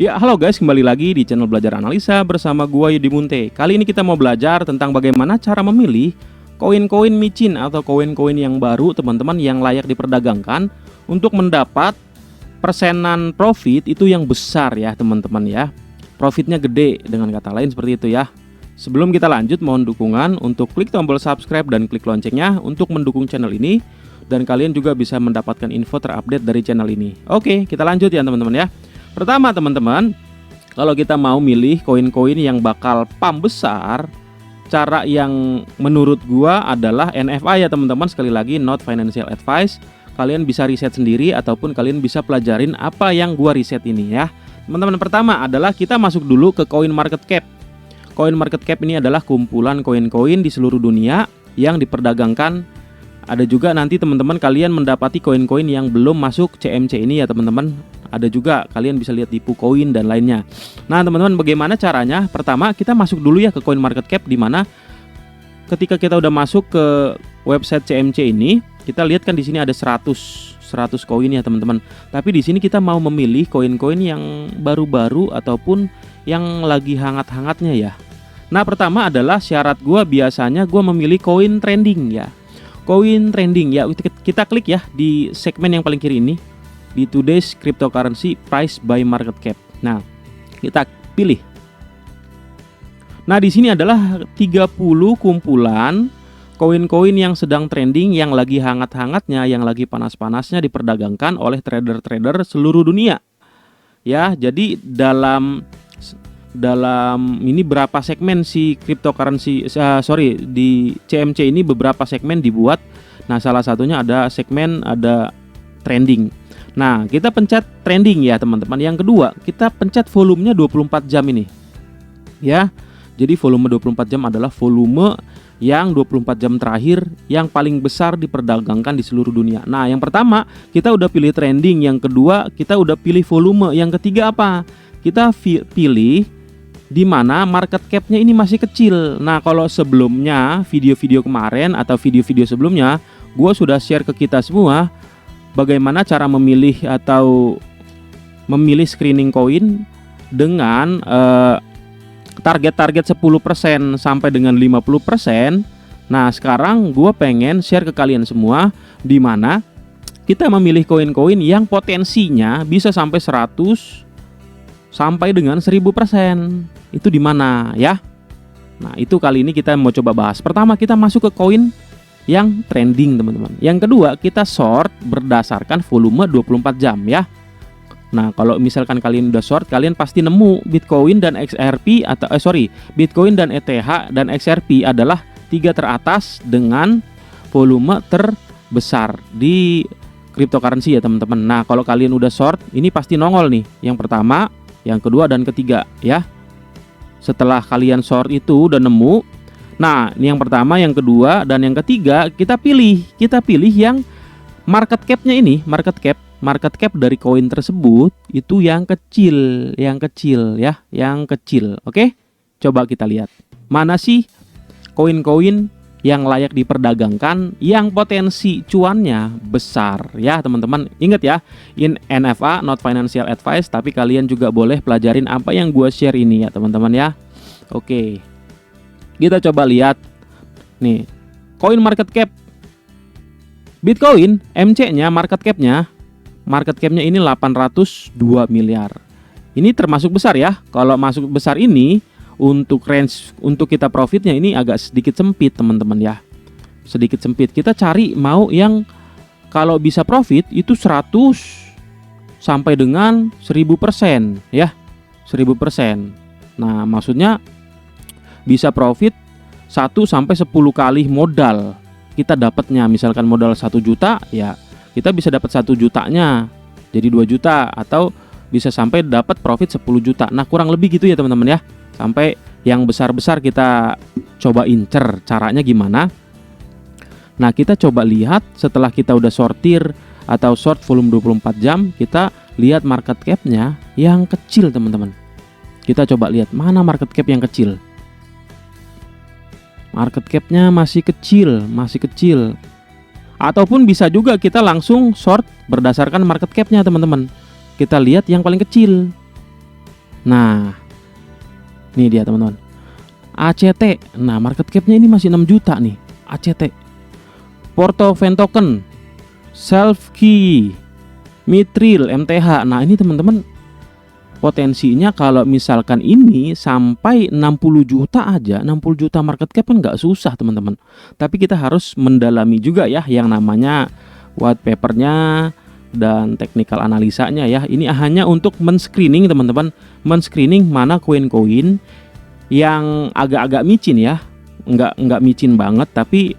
Ya, halo guys, kembali lagi di channel Belajar Analisa bersama gua Yudi Munte. Kali ini kita mau belajar tentang bagaimana cara memilih koin-koin micin atau koin-koin yang baru teman-teman yang layak diperdagangkan untuk mendapat persenan profit itu yang besar ya teman-teman ya. Profitnya gede dengan kata lain seperti itu ya. Sebelum kita lanjut, mohon dukungan untuk klik tombol subscribe dan klik loncengnya untuk mendukung channel ini. Dan kalian juga bisa mendapatkan info terupdate dari channel ini. Oke, kita lanjut ya teman-teman ya. Pertama teman-teman, kalau kita mau milih koin-koin yang bakal pump besar, cara yang menurut gua adalah NFA ya teman-teman. Sekali lagi, not financial advice. Kalian bisa riset sendiri ataupun kalian bisa pelajarin apa yang gua riset ini ya. Teman-teman, pertama adalah kita masuk dulu ke Coin Market Cap. Coin Market Cap ini adalah kumpulan koin-koin di seluruh dunia yang diperdagangkan. Ada juga nanti teman-teman kalian mendapati koin-koin yang belum masuk CMC ini ya teman-teman. Ada juga kalian bisa lihat di Pucoin dan lainnya. Nah teman-teman, bagaimana caranya? Pertama kita masuk dulu ya ke Coin Market Cap, di mana ketika kita udah masuk ke website CMC ini, kita lihat kan di sini ada 100 koin ya teman-teman. Tapi di sini kita mau memilih koin-koin yang baru-baru ataupun yang lagi hangat-hangatnya ya. Nah pertama adalah syarat gua, biasanya gua memilih koin trending ya. Koin trending ya, kita klik ya di segmen yang paling kiri ini, di Today's Cryptocurrency Price by Market Cap. Nah, kita pilih. Nah, di sini adalah 30 kumpulan koin-koin yang sedang trending, yang lagi hangat-hangatnya, yang lagi panas-panasnya diperdagangkan oleh trader-trader seluruh dunia. Ya, jadi dalam ini berapa segmen si cryptocurrency di CMC ini beberapa segmen dibuat. Nah, salah satunya ada segmen ada trending. Nah, kita pencet trending ya teman-teman. Yang kedua, kita pencet volumenya 24 jam ini. Ya. Jadi volume 24 jam adalah volume yang 24 jam terakhir yang paling besar diperdagangkan di seluruh dunia. Nah, yang pertama kita udah pilih trending, yang kedua kita udah pilih volume, yang ketiga apa? Kita pilih di mana market cap-nya ini masih kecil. Nah, kalau sebelumnya video-video kemarin atau video-video sebelumnya gua sudah share ke kita semua bagaimana cara memilih atau memilih screening koin dengan target-target 10% sampai dengan 50%. Nah, sekarang gua pengen share ke kalian semua di mana kita memilih koin-koin yang potensinya bisa sampai 100 sampai dengan 1000%. Itu di mana ya? Nah, itu kali ini kita mau coba bahas. Pertama, kita masuk ke koin yang trending, teman-teman. Yang kedua, kita short berdasarkan volume 24 jam ya. Nah, kalau misalkan kalian udah short, kalian pasti nemu Bitcoin dan XRP atau Bitcoin dan ETH dan XRP adalah 3 teratas dengan volume terbesar di cryptocurrency ya, teman-teman. Nah, kalau kalian udah short, ini pasti nongol nih. Yang pertama, yang kedua dan ketiga ya. Setelah kalian short itu udah nemu, nah ini yang pertama, yang kedua dan yang ketiga kita pilih yang market cap-nya ini, market cap dari koin tersebut itu yang kecil ya, yang kecil. Oke, coba kita lihat mana sih koin-koin yang layak diperdagangkan yang potensi cuannya besar ya teman-teman. Ingat ya, in NFA not financial advice, tapi kalian juga boleh pelajarin apa yang gua share ini ya teman-teman ya. Oke, kita coba lihat nih coin market cap Bitcoin MC-nya, market cap-nya ini 802 miliar. Ini termasuk besar ya. Kalau masuk besar ini, untuk range untuk kita profitnya ini agak sedikit sempit teman-teman ya. Sedikit sempit. Kita cari mau yang kalau bisa profit itu 100 sampai dengan 1000% ya. 1000%. Nah, maksudnya bisa profit 1 sampai 10 kali modal kita dapatnya. Misalkan modal 1 juta ya, kita bisa dapat 1 jutanya jadi 2 juta, atau bisa sampai dapat profit 10 juta. Nah, kurang lebih gitu ya teman-teman ya. Sampai yang besar-besar kita coba incer caranya gimana. Nah, kita coba lihat setelah kita udah sortir atau short volume 24 jam, kita lihat market cap-nya yang kecil teman-teman. Kita coba lihat mana market cap yang kecil. Market cap-nya masih kecil. Ataupun bisa juga kita langsung short berdasarkan market cap-nya teman-teman. Kita lihat yang paling kecil. Nah, ini dia teman-teman. ACT. Nah, market cap-nya ini masih 6 juta nih. ACT. Porto Ventoken, Self Key, Mithril, MTH. Nah, ini teman-teman potensinya kalau misalkan ini sampai 60 juta aja, 60 juta market cap kan nggak susah teman-teman. Tapi kita harus mendalami juga ya yang namanya white papernya dan technical analisanya ya. Ini hanya untuk men-screening teman-teman, men-screening mana koin-koin yang agak-agak micin ya, nggak micin banget, tapi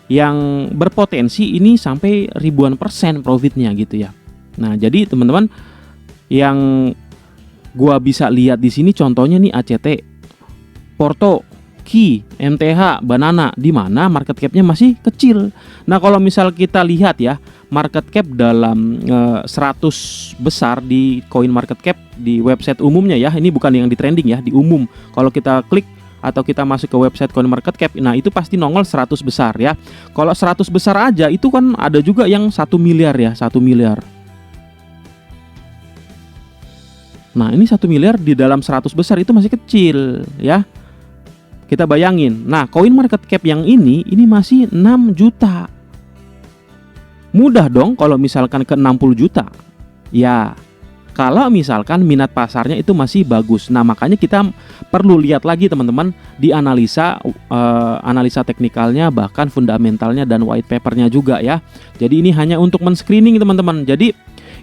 yang berpotensi ini sampai ribuan persen profitnya gitu ya. Nah, jadi teman-teman yang gua bisa lihat di sini contohnya nih ACT, Porto, Key, MTH, Banana, di mana market cap-nya masih kecil. Nah, kalau misal kita lihat ya, market cap dalam 100 besar di Coin Market Cap di website umumnya ya. Ini bukan yang di trending ya, di umum. Kalau kita klik atau kita masuk ke website Coin Market Cap, nah itu pasti nongol 100 besar ya. Kalau 100 besar aja itu kan ada juga yang 1 miliar ya, 1 miliar. Nah, ini 1 miliar di dalam 100 besar itu masih kecil ya. Kita bayangin. Nah, Coin Market Cap yang ini masih 6 juta. Mudah dong kalau misalkan ke 60 juta. Ya, kalau misalkan minat pasarnya itu masih bagus. Nah, makanya kita perlu lihat lagi teman-teman di analisa teknikalnya, bahkan fundamentalnya dan white papernya juga ya. Jadi ini hanya untuk men-screening teman-teman. Jadi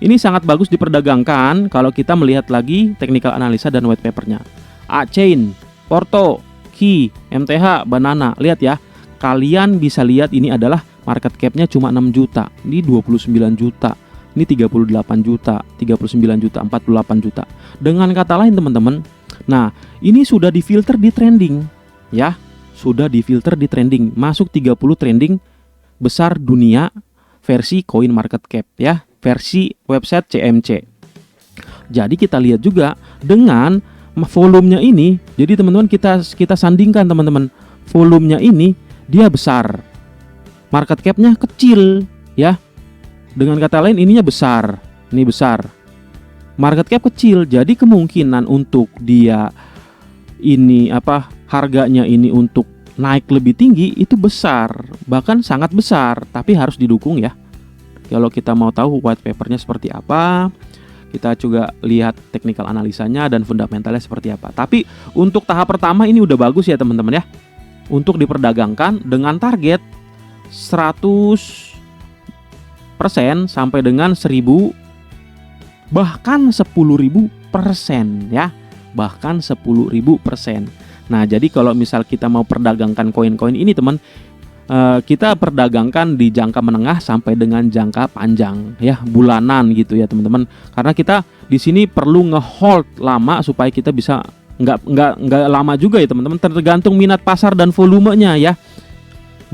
ini sangat bagus diperdagangkan kalau kita melihat lagi technical analisa dan white papernya. A-Chain, Porto, Key, MTH, Banana. Lihat ya, kalian bisa lihat ini adalah market cap-nya cuma 6 juta. Ini 29 juta. Ini 38 juta, 39 juta, 48 juta. Dengan kata lain teman-teman, nah ini sudah difilter di trending ya. Sudah difilter di trending. Masuk 30 trending besar dunia versi Coin Market Cap ya, versi website CMC. Jadi kita lihat juga dengan volumenya ini. Jadi teman-teman kita sandingkan teman-teman. Volumenya ini dia besar, market cap-nya kecil ya. Dengan kata lain ininya besar, ini besar, market cap kecil. Jadi kemungkinan untuk dia ini harganya ini untuk naik lebih tinggi itu besar, bahkan sangat besar. Tapi harus didukung ya. Kalau kita mau tahu white papernya seperti apa, kita juga lihat technical analisanya dan fundamentalnya seperti apa. Tapi untuk tahap pertama ini udah bagus ya teman-teman ya, untuk diperdagangkan dengan target 100% sampai dengan 1000, bahkan 10.000% ya, bahkan 10.000%. Nah, jadi kalau misal kita mau perdagangkan koin-koin ini teman, kita perdagangkan di jangka menengah sampai dengan jangka panjang ya, bulanan gitu ya teman-teman. Karena kita di sini perlu ngehold lama supaya kita bisa nggak lama juga ya teman-teman, tergantung minat pasar dan volumenya ya.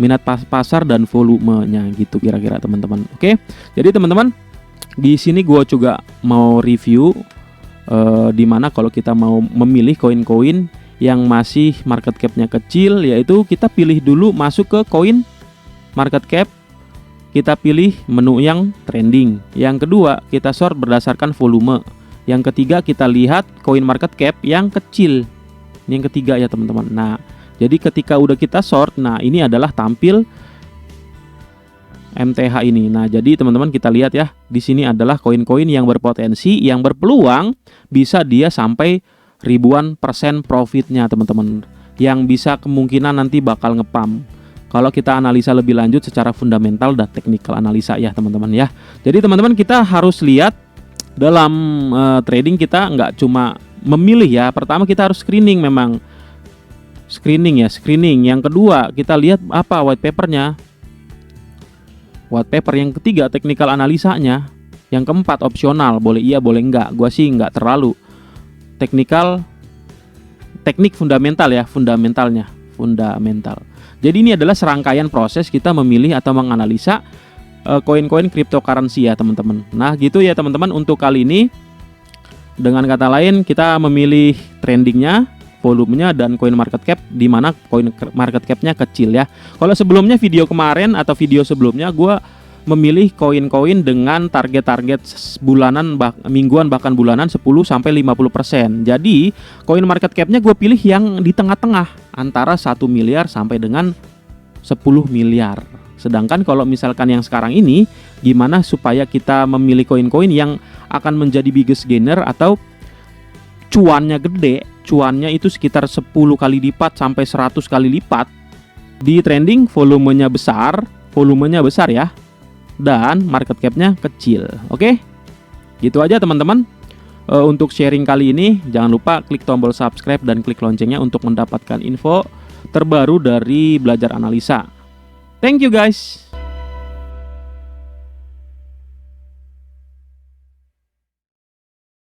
Minat pasar dan volumenya gitu kira-kira teman-teman. Oke. Jadi teman-teman, di sini gue juga mau review di mana kalau kita mau memilih koin-koin yang masih market cap-nya kecil, yaitu kita pilih dulu masuk ke Coin Market Cap. Kita pilih menu yang trending. Yang kedua, kita sort berdasarkan volume. Yang ketiga, kita lihat Coin Market Cap yang kecil. Ini yang ketiga ya teman-teman. Nah, jadi ketika udah kita sort, nah ini adalah tampil MTH ini. Nah, jadi teman-teman kita lihat ya, di sini adalah koin-koin yang berpotensi, yang berpeluang bisa dia sampai ribuan persen profitnya teman-teman, yang bisa kemungkinan nanti bakal ngepam kalau kita analisa lebih lanjut secara fundamental dan technical analisa ya teman-teman ya. Jadi teman-teman kita harus lihat dalam trading kita nggak cuma memilih ya. Pertama kita harus screening, memang screening. Yang kedua kita lihat apa white papernya, white paper. Yang ketiga technical analisanya. Yang keempat opsional, boleh iya boleh enggak. Gua sih enggak terlalu. Teknik fundamental ya, fundamental. Jadi ini adalah serangkaian proses kita memilih atau menganalisa koin-koin cryptocurrency ya teman-teman. Nah gitu ya teman-teman untuk kali ini. Dengan kata lain kita memilih trendingnya, volumenya, dan coin market cap, di mana coin market capnya kecil ya. Kalau sebelumnya video kemarin atau video sebelumnya gue memilih koin-koin dengan target-target bulanan, mingguan bahkan bulanan 10-50%. Jadi koin market cap-nya gue pilih yang di tengah-tengah antara 1 miliar sampai dengan 10 miliar. Sedangkan kalau misalkan yang sekarang ini, gimana supaya kita memilih koin-koin yang akan menjadi biggest gainer atau cuannya gede, cuannya itu sekitar 10 kali lipat sampai 100 kali lipat. Di trending volumenya besar ya, dan market cap-nya kecil. Oke? Gitu aja teman-teman. Untuk sharing kali ini, jangan lupa klik tombol subscribe dan klik loncengnya untuk mendapatkan info terbaru dari Belajar Analisa. Thank you guys.